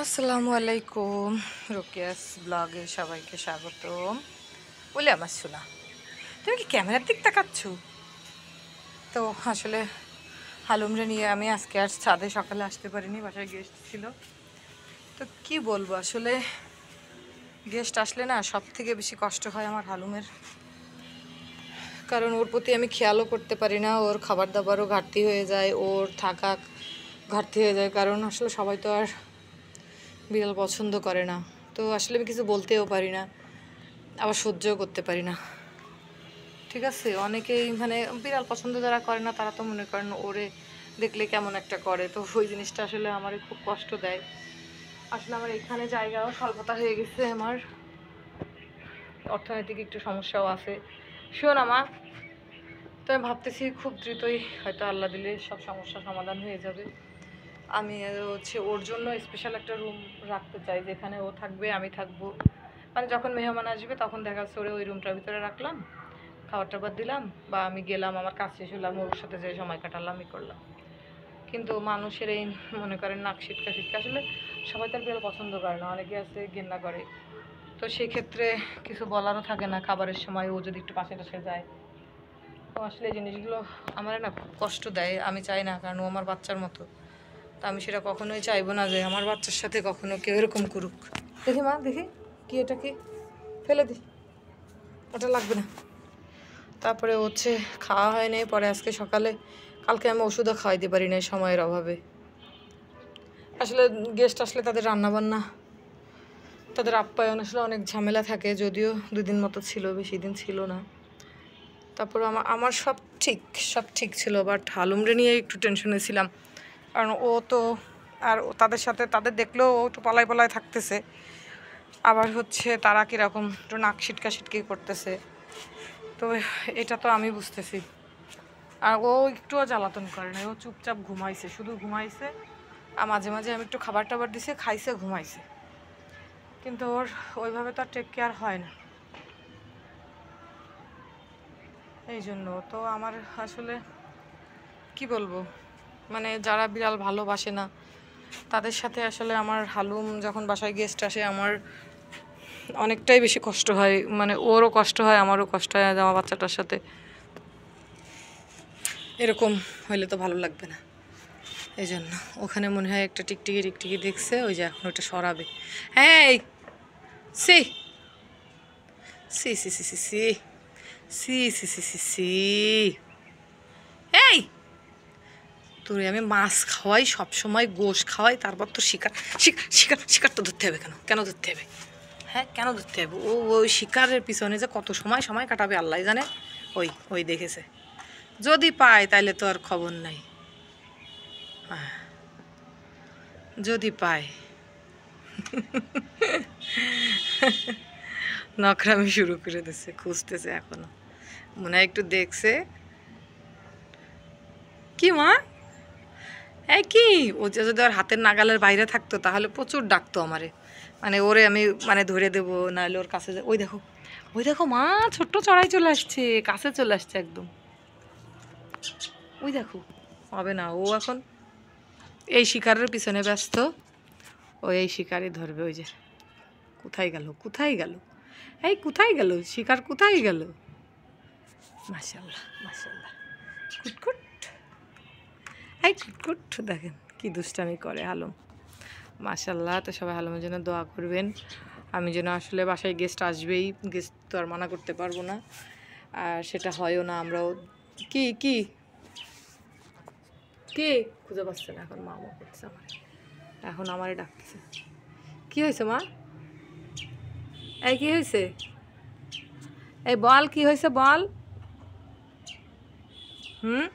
আসসালামু আলাইকুম। রোকেয়াস ব্লগে সবাইকে স্বাগতম। বলে আমার শোনা, তুমি কি ক্যামেরার দিক তাকাচ্ছ? তো আসলে হালুমরে নিয়ে আমি আজকে আর ছাদে সকালে আসতে পারিনি, বাসায় গেস্ট ছিল। তো কি বলবো, আসলে গেস্ট আসলে না সব থেকে বেশি কষ্ট হয় আমার হালুমের, কারণ ওর প্রতি আমি খেয়ালও করতে পারি না। ওর খাবার দাবারও ঘাটতি হয়ে যায়, ওর থাকা ঘাটতি হয়ে যায়, কারণ আসলে সবাই তো আর বিড়াল পছন্দ করে না। তো আসলে আমি কিছু বলতেও পারি না, আবার সহ্যও করতে পারি না। ঠিক আছে, অনেকেই মানে বিড়াল পছন্দ যারা করে না তারা তো মনে করেন ওরে দেখলে কেমন একটা করে, তো ওই জিনিসটা আসলে আমার খুব কষ্ট দেয়। আসলে আমার এখানে জায়গাও স্বল্পতা হয়ে গেছে, আমার অর্থনৈতিক একটু সমস্যাও আছে। শোন আমা, তো আমি ভাবতেছি খুব দ্রুতই হয়তো আল্লাহ দিলে সব সমস্যার সমাধান হয়ে যাবে। আমি হচ্ছে ওর জন্য স্পেশাল একটা রুম রাখতে চাই, যেখানে ও থাকবে, আমি থাকবো। মানে যখন মেহমান আসবে তখন দেখা যাচ্ছে ওরে ওই রুমটার ভিতরে রাখলাম, খাবার টাবার দিলাম, বা আমি গেলাম আমার কাজ শেষ হলাম, ওর সাথে যে সময় কাটালাম আমি করলাম। কিন্তু মানুষের এই মনে করেন নাক সিটকা সিটকা, আসলে সবাই তার বিড়াল পছন্দ করে না, অনেকে আছে ঘেন্না করে। তো সেই ক্ষেত্রে কিছু বলারও থাকে না, খাবারের সময় ও যদি একটু পাশে টাশে যায়। তো আসলে এই জিনিসগুলো আমার না খুব কষ্ট দেয়, আমি চাই না, কারণ ও আমার বাচ্চার মতো। তো আমি সেটা কখনোই চাইবো না যে আমার বাচ্চার সাথে কখনো কেউ এরকম করুক। দেখি মা, দেখি কি, এটা কি ফেলে দিই, ওটা লাগবে না। তারপরে হচ্ছে খাওয়া হয় নাই, পরে আজকে সকালে, কালকে আমি ওষুধও খাওয়াইতে পারি নাই সময়ের অভাবে। আসলে গেস্ট আসলে তাদের রান্নাবান্না, তাদের আপ্যায়ন আসলে অনেক ঝামেলা থাকে, যদিও 2 দিন মতো ছিল, বেশি দিন ছিল না। তারপরে আমার সব ঠিক ছিল, বাট হালুমরে নিয়ে একটু টেনশনে ছিলাম, কারণ ও তো আর তাদের সাথে তাদের দেখলেও ও একটু পলায় পলায় থাকতেছে, আবার হচ্ছে তারা কীরকম একটু নাক সিটকা সিটকি করতেছে। তো এটা তো আমি বুঝতেছি। আর ও একটুও জ্বালাতন করে না, ও চুপচাপ ঘুমাইছে, শুধু ঘুমাইছে। আর মাঝে মাঝে আমি একটু খাবার টাবার দিছে, খাইছে, ঘুমাইছে। কিন্তু ওর ওইভাবে তো আর টেক কেয়ার হয় না, এই জন্য তো আমার আসলে কি বলবো, মানে যারা বিড়াল ভালোবাসে না তাদের সাথে আসলে আমার হালুম যখন বাসায় গেস্ট আসে আমার অনেকটাই বেশি কষ্ট হয়। মানে ওরও কষ্ট হয়, আমারও কষ্ট হয়, আমার বাচ্চাটার সাথে এরকম হইলে তো ভালো লাগবে না। এই জন্য ওখানে মনে হয় একটা টিকটিকি টিকটিকি দেখছে, ওই যে এখন ওটা সরাবে। হ্যাঁ, সি সি সি সি সি সি সি সি সি সি সি এই, তোরে আমি মাছ খাওয়াই, সবসময় গোশ খাওয়াই, তারপর তো শিকার শিকার শিকার শিকার তো ধরতে হবে। কেন কেন ধরতে হবে? হ্যাঁ, কেন ধরতে হবে? ও ওই শিকারের পিছনে যে কত সময় সময় কাটাবে আল্লাহ জানে। ওই ওই দেখেছে, যদি পায় তাইলে তো আর খবর নাই। হ্যাঁ, যদি পায়। নকরামি শুরু করে দিচ্ছে, খুঁজতেছে এখনো, মনে হয় একটু দেখছে। কি মা, এই কি, ও যে যদি ওর হাতের নাগালের বাইরে থাকতো তাহলে প্রচুর ডাকতো আমারে, মানে ওরে আমি মানে ধরে দেবো, নাহলে ওর কাছে ওই দেখো, ওই দেখো মা, ছোট্ট চড়াই চলে আসছে, কাছে চলে আসছে একদম। ওই দেখো, হবে না, ও এখন এই শিকারের পিছনে ব্যস্ত, ও এই শিকারই ধরবে। ওই যে কোথায় গেল, কোথায় গেল, এই কোথায় গেল শিকার, কোথায় গেল? মাশাল্লাহ মাশাল্লাহ, কুটকুট, এই কুটকুট, দেখেন কি দুষ্টামি করে আলম। মাশাল্লাহ। তো সবাই আলমের জন্য দোয়া করবেন, আমি যেন, আসলে বাসায় গেস্ট আসবেই, গেস্ট তো আর মানা করতে পারবো না, আর সেটা হয়ও না। আমরাও কি কি কে খুঁজে পাচ্ছে না এখন, মা মা করছে আমার, এখন আমারে ডাকতেছে। কি হয়েছে মা, এই কি হয়েছে, এই বল কি হয়েছে বল। হুম,